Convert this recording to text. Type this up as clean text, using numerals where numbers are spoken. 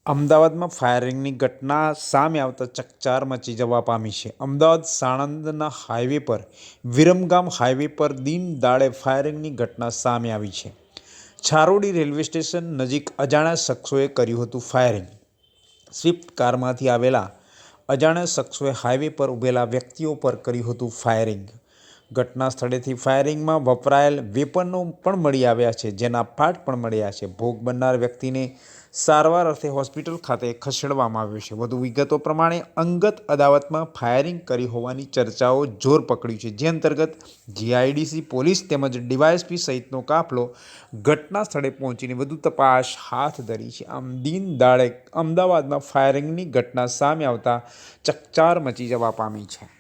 અમદાવાદમાં ફાયરિંગની ઘટના સામે આવતા ચકચાર મચી જવા પામી છે. અમદાવાદ સાણંદના હાઈવે પર વિરમગામ હાઈવે પર દિન દાડે ફાયરિંગની ઘટના સામે આવી છે. છારોડી રેલવે સ્ટેશન નજીક અજાણ્યા શખ્સોએ કર્યું હતું ફાયરિંગ. સ્વિફ્ટ કારમાંથી આવેલા અજાણ્યા શખ્સોએ હાઈવે પર ઊભેલા વ્યક્તિઓ પર કર્યું હતું ફાયરિંગ. ઘટના સ્થળેથી ફાયરિંગમાં વપરાયેલ વેપનો પણ મળી આવ્યા છે, જેના પાર્ટ પણ મળ્યા છે. ભોગ બનનાર વ્યક્તિને સારવાર અર્થે હોસ્પિટલ ખાતે ખસેડવામાં આવ્યો છે. વધુ વિગતો પ્રમાણે અંગત અદાવતમાં ફાયરિંગ કરી હોવાની ચર્ચાઓ જોર પકડ્યું છે, જે અંતર્ગત જીઆઈડીસી પોલીસ તેમજ ડીવાયએસપી સહિતનો કાફલો ઘટના સ્થળે પહોંચીને વધુ તપાસ હાથ ધરી છે. આમ દિન દાડે અમદાવાદમાં ફાયરિંગની ઘટના સામે આવતા ચકચાર મચી જવા પામી છે.